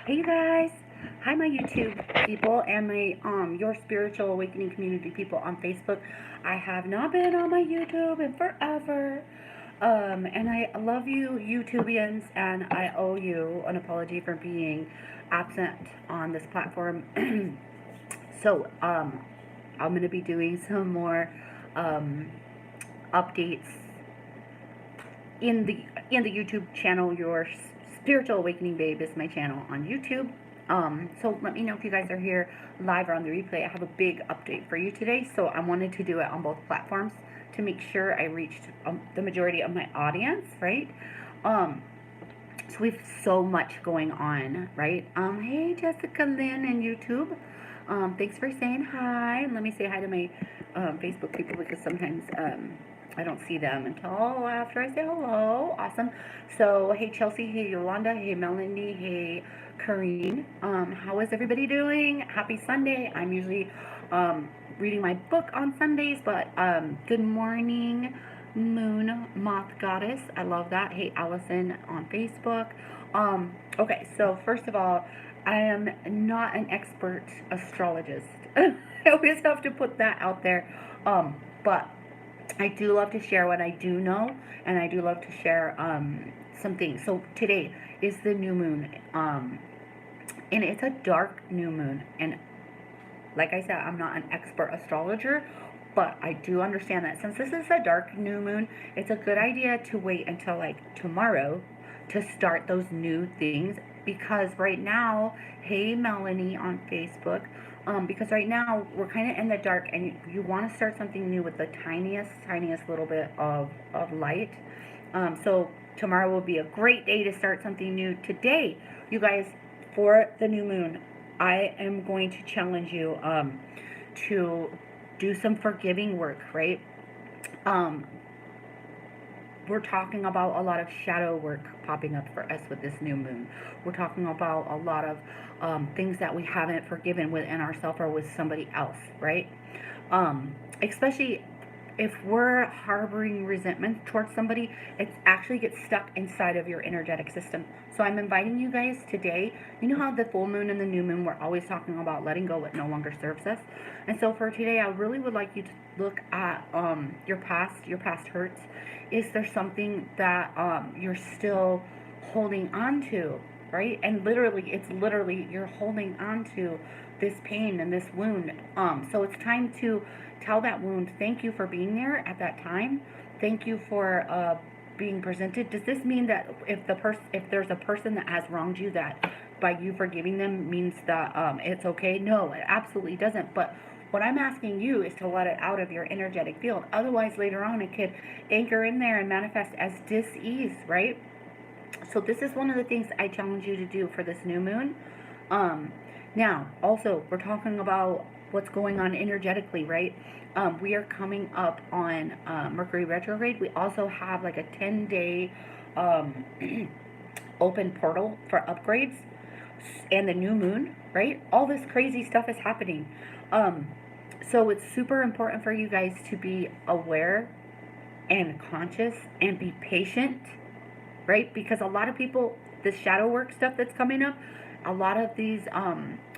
Hey you guys. Hi my YouTube people and my your spiritual awakening community people on Facebook. I have not been on my YouTube in forever. And I love you YouTubians and I owe you an apology for being absent on this platform. So I'm gonna be doing some more um updates in the YouTube channel. Your Spiritual Awakening Babe is my channel on YouTube. So let me know if you guys are here live or on the replay. I have a big update for you today, so I wanted to do it on both platforms to make sure I reached the majority of my audience, right? So we have so much going on, right? Hey Jessica Lynn and YouTube. Thanks for saying hi. Let me say hi to my Facebook people because sometimes I don't see them until after I say hello. Awesome. So hey Chelsea, hey Yolanda, hey Melanie, hey Kareen. How is everybody doing? Happy Sunday. I'm usually reading my book on Sundays, but good morning. Moon Moth Goddess. I love that. Hey, Allison on Facebook. Okay, so first of all, I am not an expert astrologist. I always have to put that out there. But I do love to share what I do know, and I do love to share some things. So today is the new moon, and it's a dark new moon, and like I said, I'm not an expert astrologer, but I do understand that since this is a dark new moon, it's a good idea to wait until like tomorrow to start those new things because right now, hey Melanie on Facebook, because right now we're kind of in the dark and you want to start something new with the tiniest little bit of light. So tomorrow will be a great day to start something new. Today, you guys, for the new moon, I am going to challenge you to do some forgiving work, right? Um, we're talking about a lot of shadow work popping up for us with this new moon. We're talking about a lot of things that we haven't forgiven within ourselves or with somebody else, right? Especially if we're harboring resentment towards somebody, it actually gets stuck inside of your energetic system. So I'm inviting you guys today. You know how the full moon and the new moon, we're always talking about letting go what no longer serves us. And so for today, I really would like you to look at your past hurts. Is there something that you're still holding on to, right? And literally, it's literally you're holding on to this pain and this wound. So it's time to tell that wound, thank you for being there at that time. Thank you for being presented. Does this mean that if there's a person that has wronged you, that by you forgiving them means that it's okay? No, it absolutely doesn't. But what I'm asking you is to let it out of your energetic field. Otherwise, later on, it could anchor in there and manifest as dis-ease, right? So this is one of the things I challenge you to do for this new moon. Um, Now, also, we're talking about what's going on energetically, right? We are coming up on Mercury retrograde. We also have like a 10-day um, open portal for upgrades and the new moon, right? All this crazy stuff is happening. Um, so it's super important for you guys to be aware and conscious and be patient, right? Because a lot of people, the shadow work stuff that's coming up, a lot of these,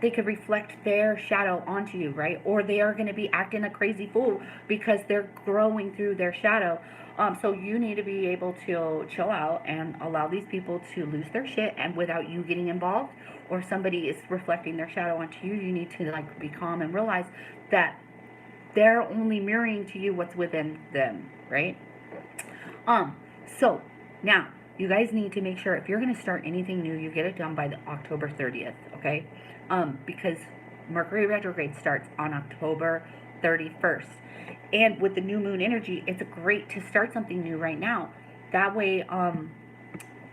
they could reflect their shadow onto you, right? Or they are going to be acting a crazy fool because they're growing through their shadow. So you need to be able to chill out and allow these people to lose their shit, and without you getting involved, or somebody is reflecting their shadow onto you, you need to like be calm and realize that they're only mirroring to you what's within them, right? Um, so now you guys need to make sure if you're going to start anything new, you get it done by the October 30th, okay? Because Mercury retrograde starts on October 31st. And with the new moon energy, it's great to start something new right now. That way,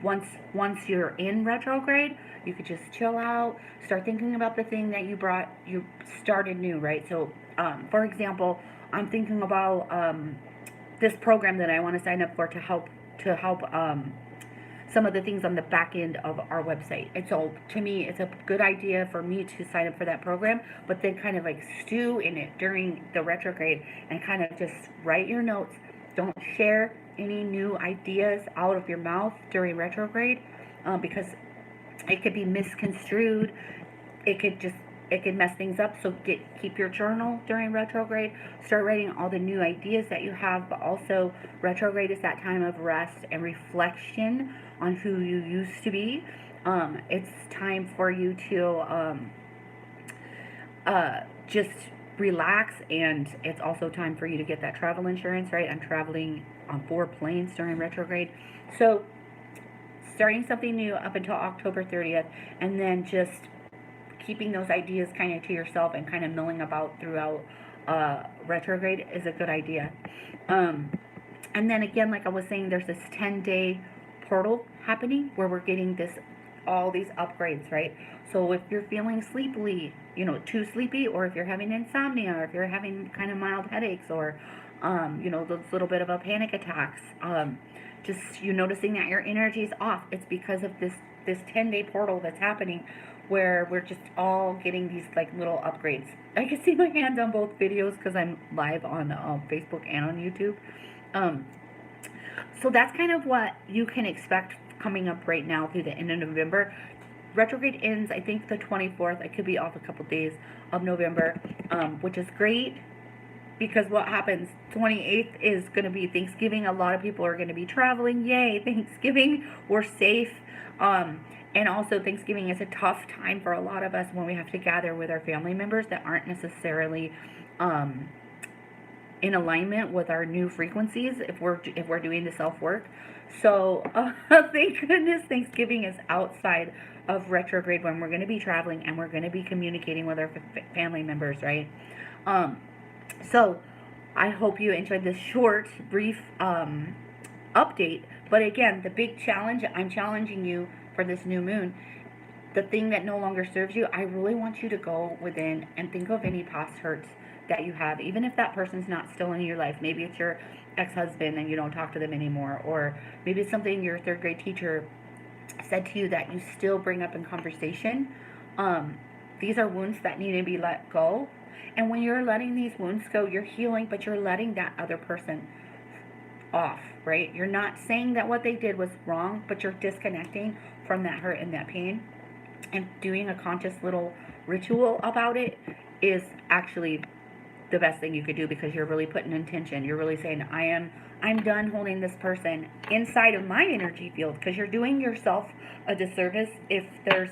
once you're in retrograde, you could just chill out, start thinking about the thing that you started new, right? So, for example, I'm thinking about this program that I want to sign up for to help some of the things on the back end of our website. And so to me, it's a good idea for me to sign up for that program, but then kind of like stew in it during the retrograde and kind of just write your notes. Don't share any new ideas out of your mouth during retrograde because It could be misconstrued. It could mess things up. So keep your journal during retrograde. Start writing all the new ideas that you have. But also, retrograde is that time of rest and reflection on who you used to be. It's time for you to just relax, and it's also time for you to get that travel insurance, right? I'm traveling on 4 planes during retrograde. So starting something new up until October 30th, and then just keeping those ideas kind of to yourself and kind of milling about throughout retrograde is a good idea. And then again, like I was saying, there's this 10-day portal happening where we're getting all these upgrades, right? So if you're feeling sleepily, too sleepy, or if you're having insomnia, or if you're having kind of mild headaches, or those little bit of a panic attacks, just you noticing that your energy is off, it's because of this 10-day portal that's happening, where we're just all getting these like little upgrades. I can see my hands on both videos because I'm live on Facebook and on YouTube. So that's kind of what you can expect coming up right now through the end of November. Retrograde ends, I think, the 24th. I could be off a couple days of November, which is great, because what happens, 28th is going to be Thanksgiving. A lot of people are going to be traveling. Yay, Thanksgiving. We're safe. And also, Thanksgiving is a tough time for a lot of us when we have to gather with our family members that aren't necessarily in alignment with our new frequencies if we're doing the self-work. So thank goodness Thanksgiving is outside of retrograde, when we're going to be traveling and we're going to be communicating with our family members, right? So I hope you enjoyed this short, brief update. But again, the big challenge, I'm challenging you for this new moon, the thing that no longer serves you, I really want you to go within and think of any past hurts that you have, even if that person's not still in your life. Maybe it's your ex-husband and you don't talk to them anymore, or maybe it's something your third grade teacher said to you that you still bring up in conversation. These are wounds that need to be let go. And when you're letting these wounds go, you're healing, but you're letting that other person off, right? You're not saying that what they did was wrong, but you're disconnecting from that hurt and that pain. And doing a conscious little ritual about it is actually the best thing you could do, because you're really putting intention. You're really saying, I'm done holding this person inside of my energy field, because you're doing yourself a disservice if there's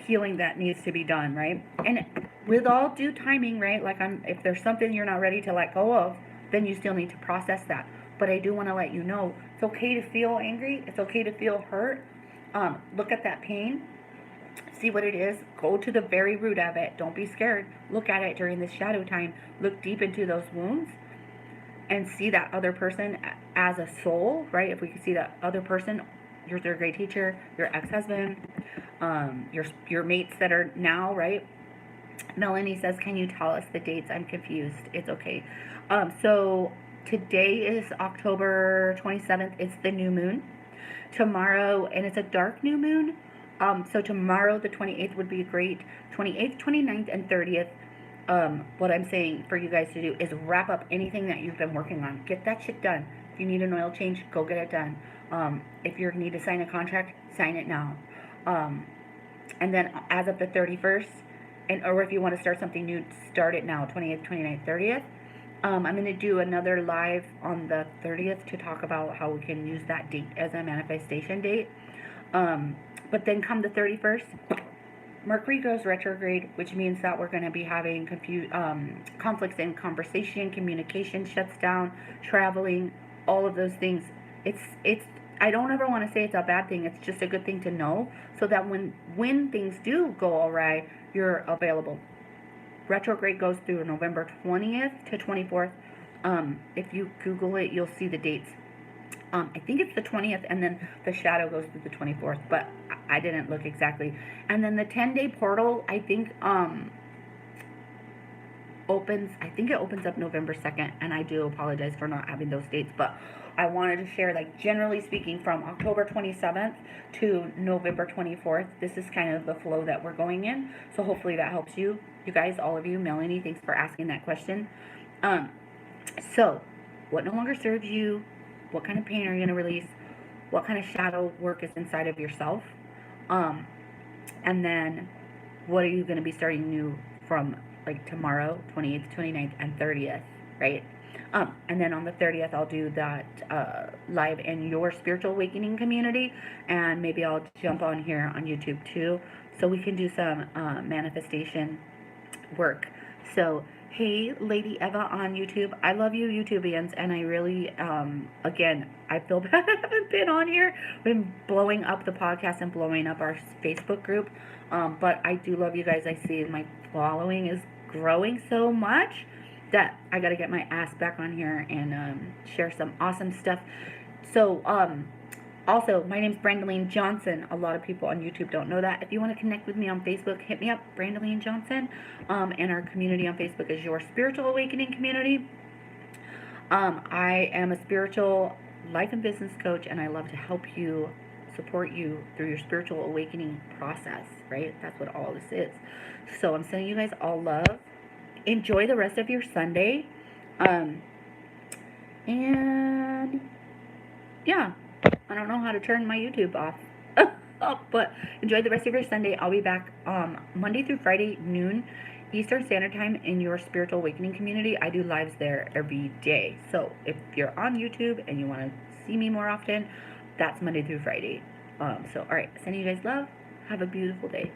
healing that needs to be done, right? And with all due timing, right? Like if there's something you're not ready to let go of, then you still need to process that. But I do want to let you know, it's okay to feel angry. It's okay to feel hurt. Look at that pain. See what it is. Go to the very root of it. Don't be scared. Look at it during this shadow time. Look deep into those wounds and see that other person as a soul, right? If we can see that other person, your third grade teacher, your ex-husband, your mates that are now, right? Melanie says, can you tell us the dates? I'm confused. It's okay. So today is October 27th. It's the new moon. Tomorrow, and it's a dark new moon. So tomorrow, the 28th, would be great. 28th, 29th, and 30th. What I'm saying for you guys to do is wrap up anything that you've been working on. Get that shit done. If you need an oil change, go get it done. If you need to sign a contract, sign it now. And then as of the 31st, or if you want to start something new, start it now, 28th, 29th, 30th. I'm going to do another live on the 30th to talk about how we can use that date as a manifestation date. But then come the 31st, Mercury goes retrograde, which means that we're going to be having conflicts in conversation, communication shuts down, traveling, all of those things. I don't ever want to say it's a bad thing. It's just a good thing to know, so that when things do go awry, you're available. Retrograde goes through November 20th to 24th. If you Google it, you'll see the dates. I think it's the 20th, and then the shadow goes through the 24th, but I didn't look exactly. And then the 10-day portal, I think, it opens up November 2nd, and I do apologize for not having those dates, but I wanted to share, like, generally speaking, from October 27th to November 24th, this is kind of the flow that we're going in, so hopefully that helps you. You guys, all of you, Melanie, thanks for asking that question. So, what no longer serves you? What kind of pain are you going to release? what kind of shadow work is inside of yourself. Um, and then what are you going to be starting new from like tomorrow, 28th, 29th, and 30th, right? And then on the 30th, I'll do that live in your spiritual awakening community, and maybe I'll jump on here on YouTube too, so we can do some manifestation work. So, hey, Lady Eva on YouTube, I love you, YouTubians, and I really, again, I feel bad I haven't been on here. Been blowing up the podcast and blowing up our Facebook group, but I do love you guys. I see my following is growing so much that I got to get my ass back on here and share some awesome stuff. So, also, my name's Brandaline Johnson. A lot of people on YouTube don't know that. If you want to connect with me on Facebook, hit me up, Brandaline Johnson. And our community on Facebook is Your Spiritual Awakening Community. I am a spiritual life and business coach, and I love to help you, support you through your spiritual awakening process, right? That's what all this is. So I'm sending you guys all love. Enjoy the rest of your Sunday. And yeah, I don't know how to turn my YouTube off. But enjoy the rest of your Sunday. I'll be back Monday through Friday, noon Eastern Standard Time in your Spiritual Awakening community. I do lives there every day. So if you're on YouTube and you want to see me more often, that's Monday through Friday. So, all right, sending you guys love. Have a beautiful day.